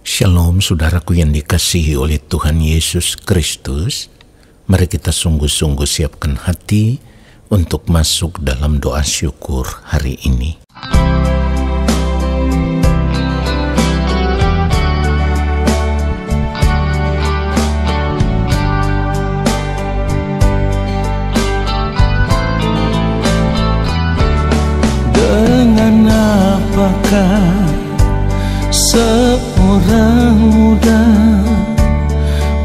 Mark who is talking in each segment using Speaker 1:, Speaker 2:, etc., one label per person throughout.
Speaker 1: Shalom saudaraku yang dikasihi oleh Tuhan Yesus Kristus. Mari kita sungguh-sungguh siapkan hati untuk masuk dalam doa syukur hari ini.
Speaker 2: Dengan apakah seorang muda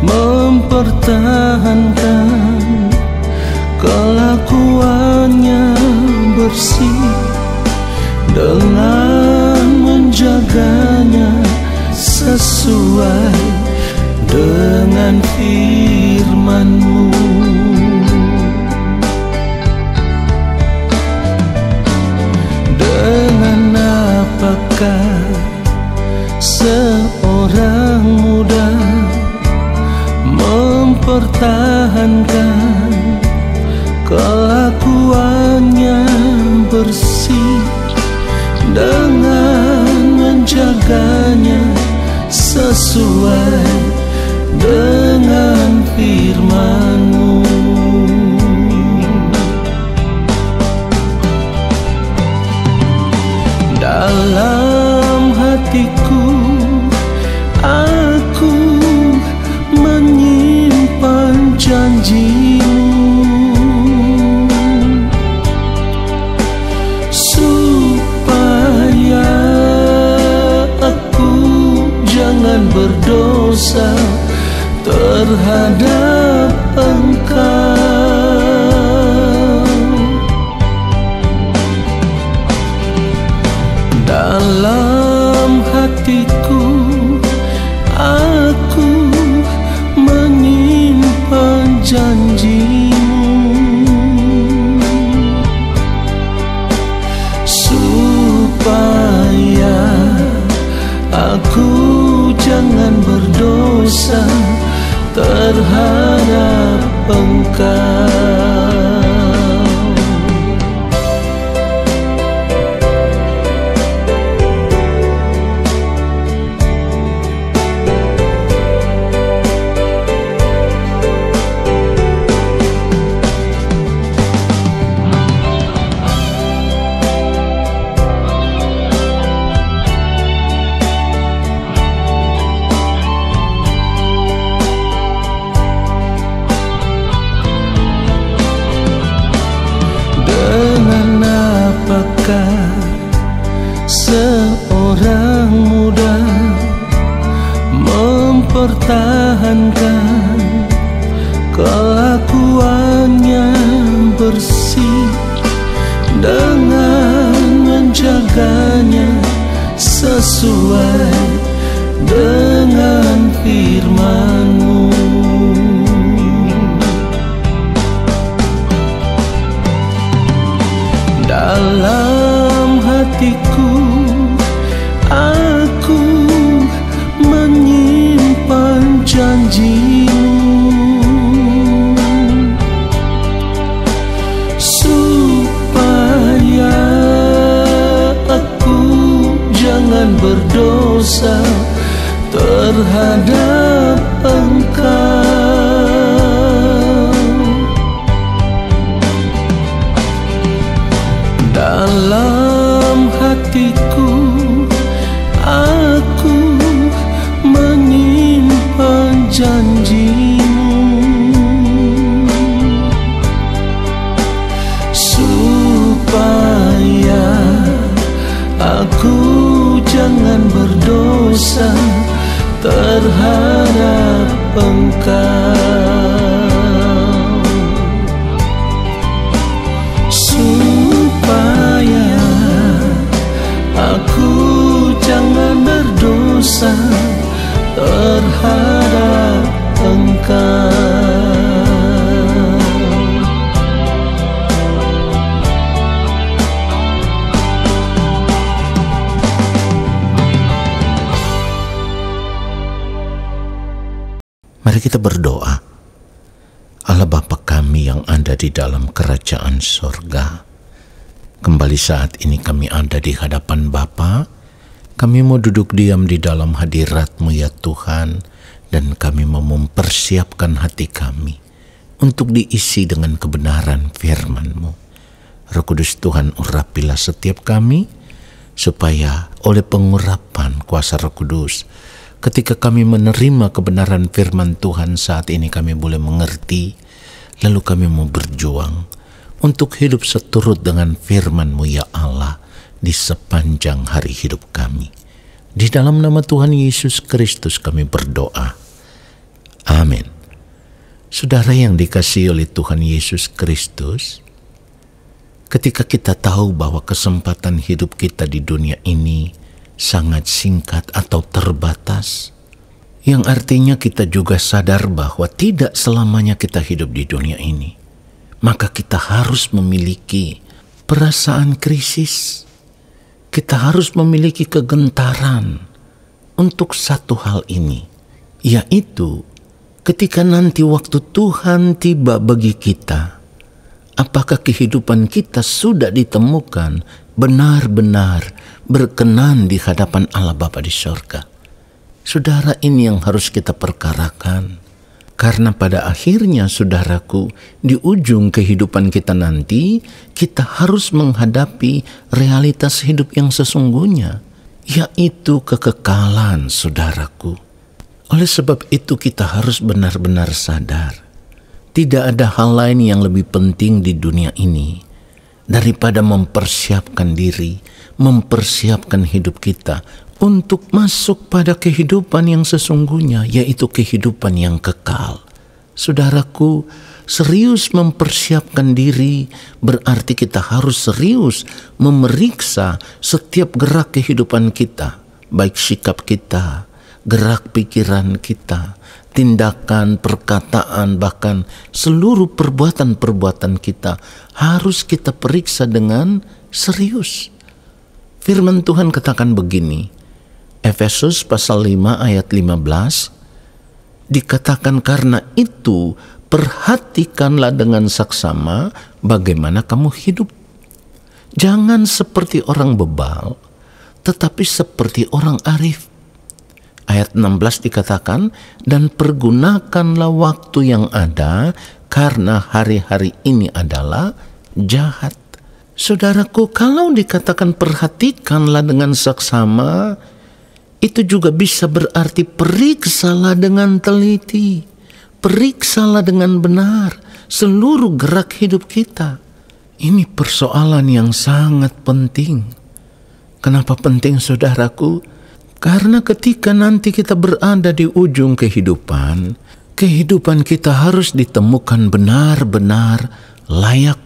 Speaker 2: mempertahankan kelakuannya bersih dengan menjaganya sesuai dengan firman-Mu. Dengan apakah seorang muda mempertahankan kelakuannya bersih dengan menjaganya sesuai dengan firman-Mu. Dalam hatiku aku menyimpan janji-Mu, supaya aku jangan berdosa terhadap Engkau. Dalam hatiku aku menyimpan janji-Mu, supaya aku jangan berdosa terhadap Engkau. Apakah seorang muda mempertahankan kelakuannya bersih dengan menjaganya sesuai dengan firman-Mu. Dalam hatiku aku menyimpan janji-Mu, supaya aku jangan berdosa terhadap Engkau. Dalam hatiku aku menyimpan janji-Mu, supaya aku jangan berdosa terhadap Engkau. Supaya aku jangan berdosa terhadap Engkau.
Speaker 1: Mari kita berdoa. Allah Bapa kami yang ada di dalam kerajaan sorga, kembali saat ini kami ada di hadapan Bapa. Kami mau duduk diam di dalam hadirat-Mu ya Tuhan, dan kami mau mempersiapkan hati kami untuk diisi dengan kebenaran firman-Mu. Roh Kudus Tuhan, urapilah setiap kami, supaya oleh pengurapan kuasa Roh Kudus, ketika kami menerima kebenaran firman Tuhan saat ini, kami boleh mengerti, lalu kami mau berjuang untuk hidup seturut dengan firman-Mu ya Allah di sepanjang hari hidup kami. Di dalam nama Tuhan Yesus Kristus kami berdoa. Amin. Saudara yang dikasihi oleh Tuhan Yesus Kristus, ketika kita tahu bahwa kesempatan hidup kita di dunia ini sangat singkat atau terbatas, yang artinya kita juga sadar bahwa tidak selamanya kita hidup di dunia ini, maka kita harus memiliki perasaan krisis. Kita harus memiliki kegentaran untuk satu hal ini, yaitu ketika nanti waktu Tuhan tiba bagi kita, apakah kehidupan kita sudah ditemukan benar-benar berkenan di hadapan Allah Bapa di sorga. Saudara, ini yang harus kita perkarakan. Karena pada akhirnya, saudaraku, di ujung kehidupan kita nanti, kita harus menghadapi realitas hidup yang sesungguhnya, yaitu kekekalan, saudaraku. Oleh sebab itu kita harus benar-benar sadar, tidak ada hal lain yang lebih penting di dunia ini daripada mempersiapkan diri, mempersiapkan hidup kita untuk masuk pada kehidupan yang sesungguhnya, yaitu kehidupan yang kekal. Saudaraku, serius mempersiapkan diri berarti kita harus serius memeriksa setiap gerak kehidupan kita, baik sikap kita, gerak pikiran kita, tindakan, perkataan, bahkan seluruh perbuatan-perbuatan kita harus kita periksa dengan serius. Firman Tuhan katakan begini, Efesus pasal 5 ayat 15, dikatakan karena itu perhatikanlah dengan saksama bagaimana kamu hidup. Jangan seperti orang bebal, tetapi seperti orang arif. Ayat 16 dikatakan, dan pergunakanlah waktu yang ada karena hari-hari ini adalah jahat. Saudaraku, kalau dikatakan perhatikanlah dengan saksama, itu juga bisa berarti periksalah dengan teliti, periksalah dengan benar seluruh gerak hidup kita. Ini persoalan yang sangat penting. Kenapa penting, saudaraku? Karena ketika nanti kita berada di ujung kehidupan, kehidupan kita harus ditemukan benar-benar layak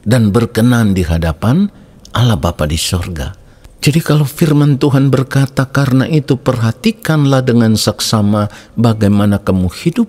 Speaker 1: dan berkenan di hadapan Allah Bapa di sorga. Jadi kalau firman Tuhan berkata, karena itu perhatikanlah dengan saksama bagaimana kamu hidup,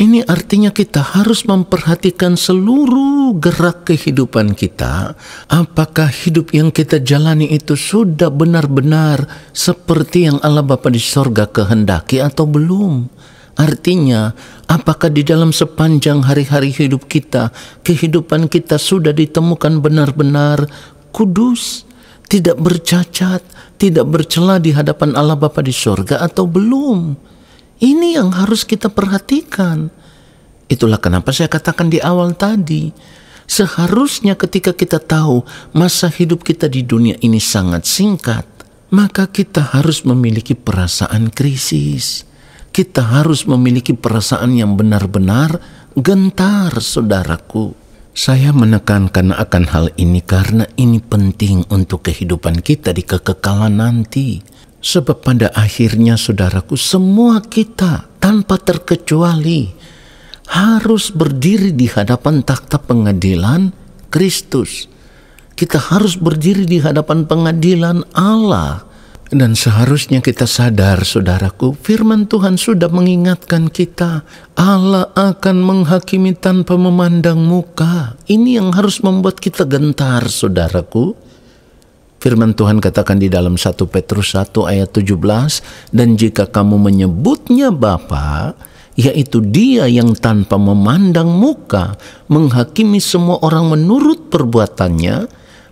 Speaker 1: ini artinya kita harus memperhatikan seluruh gerak kehidupan kita. Apakah hidup yang kita jalani itu sudah benar-benar seperti yang Allah Bapa di sorga kehendaki atau belum? Artinya, apakah di dalam sepanjang hari-hari hidup kita, kehidupan kita sudah ditemukan benar-benar kudus, tidak bercacat, tidak bercela di hadapan Allah Bapa di sorga atau belum? Ini yang harus kita perhatikan. Itulah kenapa saya katakan di awal tadi, seharusnya ketika kita tahu masa hidup kita di dunia ini sangat singkat, maka kita harus memiliki perasaan krisis. Kita harus memiliki perasaan yang benar-benar gentar, saudaraku. Saya menekankan akan hal ini karena ini penting untuk kehidupan kita di kekekalan nanti. Sebab pada akhirnya, saudaraku, semua kita tanpa terkecuali harus berdiri di hadapan takhta pengadilan Kristus. Kita harus berdiri di hadapan pengadilan Allah. Dan seharusnya kita sadar, saudaraku, firman Tuhan sudah mengingatkan kita, Allah akan menghakimi tanpa memandang muka. Ini yang harus membuat kita gentar, saudaraku. Firman Tuhan katakan di dalam 1 Petrus 1 ayat 17, dan jika kamu menyebutnya Bapa, yaitu Dia yang tanpa memandang muka menghakimi semua orang menurut perbuatannya,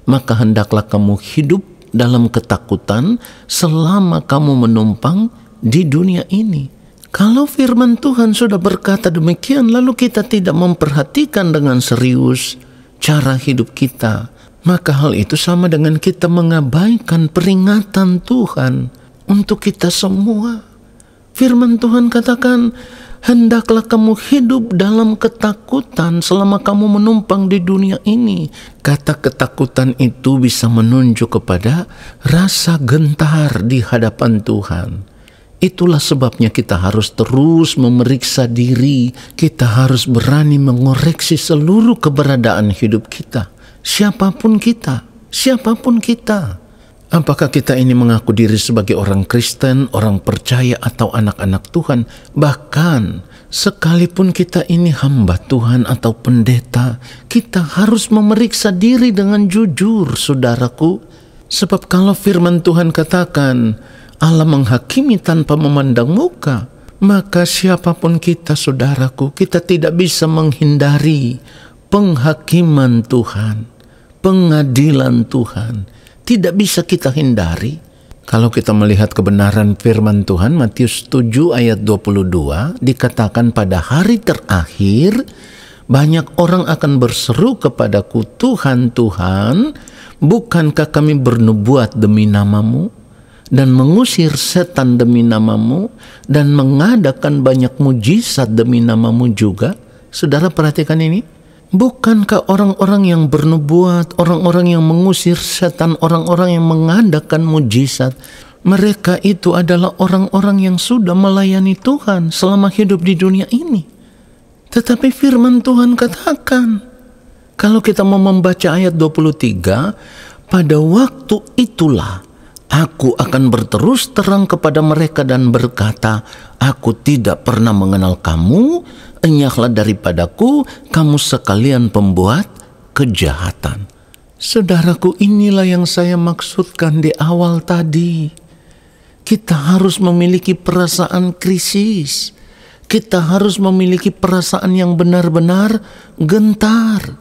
Speaker 1: maka hendaklah kamu hidup dalam ketakutan selama kamu menumpang di dunia ini. Kalau firman Tuhan sudah berkata demikian, lalu kita tidak memperhatikan dengan serius cara hidup kita, maka hal itu sama dengan kita mengabaikan peringatan Tuhan untuk kita semua. Firman Tuhan katakan, hendaklah kamu hidup dalam ketakutan selama kamu menumpang di dunia ini. Kata ketakutan itu bisa menunjuk kepada rasa gentar di hadapan Tuhan. Itulah sebabnya kita harus terus memeriksa diri. Kita harus berani mengoreksi seluruh keberadaan hidup kita. Siapapun kita. Apakah kita ini mengaku diri sebagai orang Kristen, orang percaya, atau anak-anak Tuhan? Bahkan sekalipun kita ini hamba Tuhan atau pendeta, kita harus memeriksa diri dengan jujur, saudaraku. Sebab kalau firman Tuhan katakan Allah menghakimi tanpa memandang muka, maka siapapun kita, saudaraku, kita tidak bisa menghindari penghakiman Tuhan, pengadilan Tuhan. Tidak bisa kita hindari. Kalau kita melihat kebenaran firman Tuhan, Matius 7 ayat 22, dikatakan pada hari terakhir, banyak orang akan berseru kepadaku, Tuhan, Tuhan, bukankah kami bernubuat demi namamu, dan mengusir setan demi namamu, dan mengadakan banyak mujizat demi namamu juga? Saudara perhatikan ini. Bukankah orang-orang yang bernubuat, orang-orang yang mengusir setan, orang-orang yang mengadakan mujizat, mereka itu adalah orang-orang yang sudah melayani Tuhan selama hidup di dunia ini. Tetapi firman Tuhan katakan, kalau kita mau membaca ayat 23, pada waktu itulah aku akan berterus terang kepada mereka dan berkata, aku tidak pernah mengenal kamu, enyahlah daripadaku, kamu sekalian pembuat kejahatan. Saudaraku, inilah yang saya maksudkan di awal tadi. Kita harus memiliki perasaan krisis. Kita harus memiliki perasaan yang benar-benar gentar.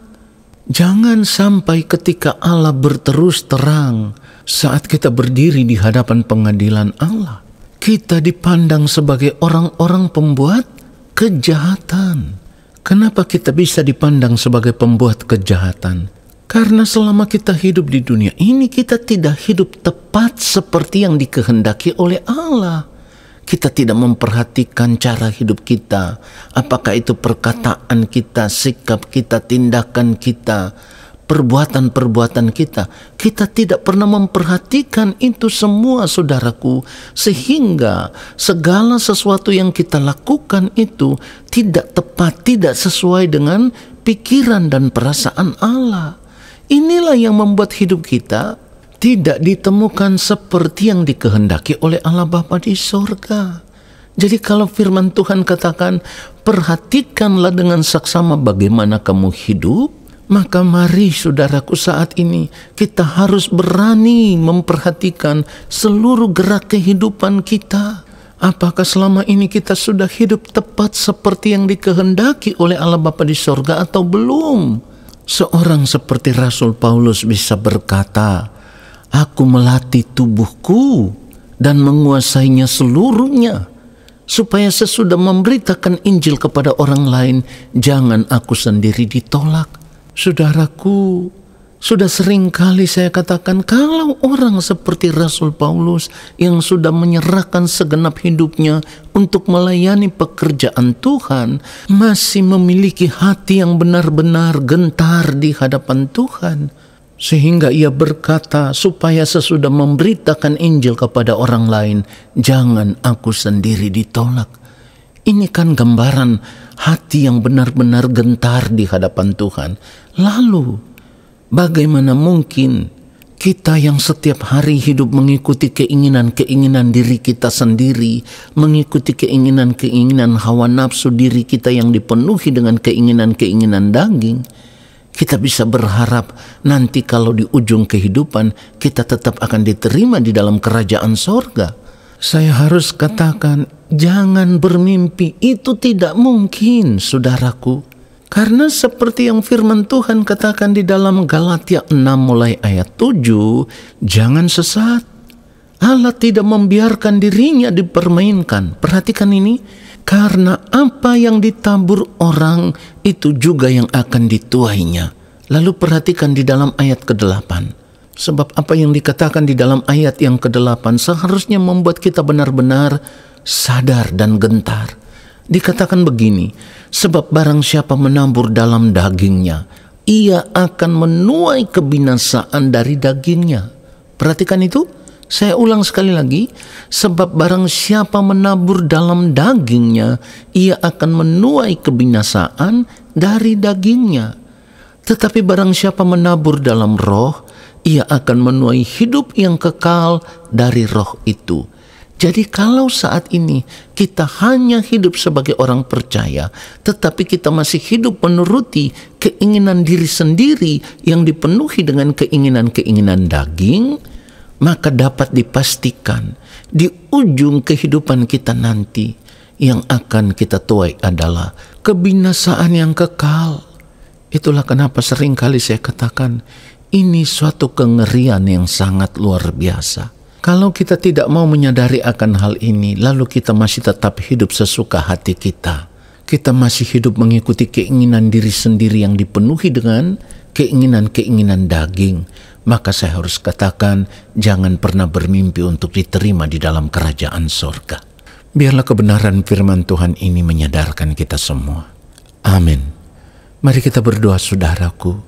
Speaker 1: Jangan sampai ketika Allah berterus terang, saat kita berdiri di hadapan pengadilan Allah, kita dipandang sebagai orang-orang pembuat kejahatan. Kenapa kita bisa dipandang sebagai pembuat kejahatan? Karena selama kita hidup di dunia ini, kita tidak hidup tepat seperti yang dikehendaki oleh Allah. Kita tidak memperhatikan cara hidup kita. Apakah itu perkataan kita, sikap kita, tindakan kita, perbuatan-perbuatan kita. Kita tidak pernah memperhatikan itu semua, saudaraku. Sehingga segala sesuatu yang kita lakukan itu tidak tepat, tidak sesuai dengan pikiran dan perasaan Allah. Inilah yang membuat hidup kita tidak ditemukan seperti yang dikehendaki oleh Allah Bapa di sorga. Jadi kalau firman Tuhan katakan, perhatikanlah dengan saksama bagaimana kamu hidup, maka mari saudaraku saat ini kita harus berani memperhatikan seluruh gerak kehidupan kita. Apakah selama ini kita sudah hidup tepat seperti yang dikehendaki oleh Allah Bapa di sorga atau belum? Seorang seperti Rasul Paulus bisa berkata, aku melatih tubuhku dan menguasainya seluruhnya, supaya sesudah memberitakan Injil kepada orang lain, jangan aku sendiri ditolak. Saudaraku, sudah sering kali saya katakan, kalau orang seperti Rasul Paulus yang sudah menyerahkan segenap hidupnya untuk melayani pekerjaan Tuhan, masih memiliki hati yang benar-benar gentar di hadapan Tuhan, sehingga ia berkata, supaya sesudah memberitakan Injil kepada orang lain, jangan aku sendiri ditolak. Ini kan gambaran hati yang benar-benar gentar di hadapan Tuhan. Lalu, bagaimana mungkin kita yang setiap hari hidup mengikuti keinginan-keinginan diri kita sendiri, mengikuti keinginan-keinginan hawa nafsu diri kita yang dipenuhi dengan keinginan-keinginan daging, kita bisa berharap nanti kalau di ujung kehidupan kita tetap akan diterima di dalam kerajaan sorga? Saya harus katakan, jangan bermimpi, itu tidak mungkin, saudaraku. Karena seperti yang firman Tuhan katakan di dalam Galatia 6 mulai ayat 7, jangan sesat. Allah tidak membiarkan dirinya dipermainkan. Perhatikan ini, karena apa yang ditabur orang itu juga yang akan dituainya. Lalu perhatikan di dalam ayat ke-8. Sebab apa yang dikatakan di dalam ayat yang ke-8 seharusnya membuat kita benar-benar sadar dan gentar. Dikatakan begini, sebab barang siapa menabur dalam dagingnya, ia akan menuai kebinasaan dari dagingnya. Perhatikan itu, saya ulang sekali lagi, sebab barang siapa menabur dalam dagingnya, ia akan menuai kebinasaan dari dagingnya. Tetapi barang siapa menabur dalam roh, ia akan menuai hidup yang kekal dari roh itu. Jadi kalau saat ini kita hanya hidup sebagai orang percaya, tetapi kita masih hidup menuruti keinginan diri sendiri yang dipenuhi dengan keinginan-keinginan daging, maka dapat dipastikan di ujung kehidupan kita nanti yang akan kita tuai adalah kebinasaan yang kekal. Itulah kenapa seringkali saya katakan ini suatu kengerian yang sangat luar biasa. Kalau kita tidak mau menyadari akan hal ini, lalu kita masih tetap hidup sesuka hati kita. Kita masih hidup mengikuti keinginan diri sendiri yang dipenuhi dengan keinginan-keinginan daging. Maka saya harus katakan, jangan pernah bermimpi untuk diterima di dalam kerajaan sorga. Biarlah kebenaran firman Tuhan ini menyadarkan kita semua. Amin. Mari kita berdoa, saudaraku.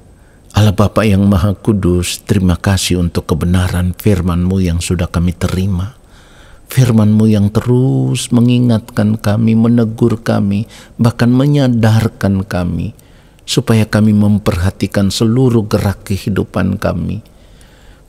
Speaker 1: Allah Bapa yang Maha Kudus, terima kasih untuk kebenaran firman-Mu yang sudah kami terima. Firman-Mu yang terus mengingatkan kami, menegur kami, bahkan menyadarkan kami, supaya kami memperhatikan seluruh gerak kehidupan kami.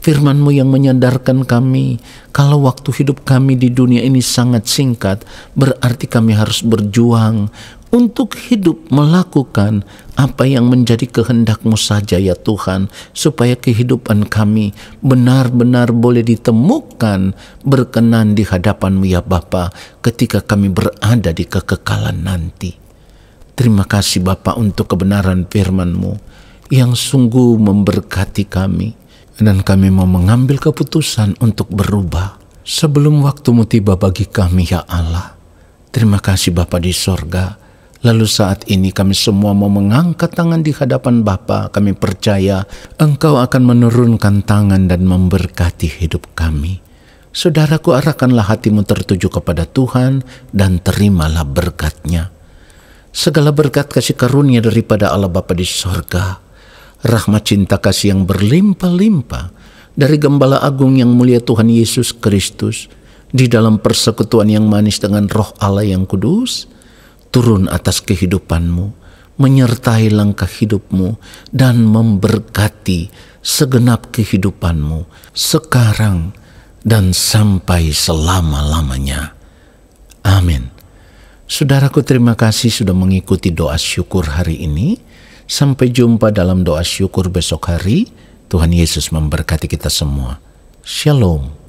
Speaker 1: Firman-Mu yang menyadarkan kami, kalau waktu hidup kami di dunia ini sangat singkat, berarti kami harus berjuang untuk hidup melakukan apa yang menjadi kehendak-Mu saja ya Tuhan, supaya kehidupan kami benar-benar boleh ditemukan berkenan di hadapan-Mu ya Bapa ketika kami berada di kekekalan nanti. Terima kasih Bapa untuk kebenaran firman-Mu yang sungguh memberkati kami, dan kami mau mengambil keputusan untuk berubah sebelum waktu-Mu tiba bagi kami ya Allah. Terima kasih Bapa di sorga. Lalu saat ini kami semua mau mengangkat tangan di hadapan Bapa. Kami percaya Engkau akan menurunkan tangan dan memberkati hidup kami. Saudaraku, arahkanlah hatimu tertuju kepada Tuhan dan terimalah berkat-Nya. Segala berkat kasih karunia daripada Allah Bapa di sorga, rahmat cinta kasih yang berlimpah-limpah dari Gembala Agung yang mulia Tuhan Yesus Kristus, di dalam persekutuan yang manis dengan Roh Allah yang kudus, turun atas kehidupanmu, menyertai langkah hidupmu, dan memberkati segenap kehidupanmu sekarang dan sampai selama-lamanya. Amin. Saudaraku, terima kasih sudah mengikuti doa syukur hari ini. Sampai jumpa dalam doa syukur besok hari. Tuhan Yesus memberkati kita semua. Shalom.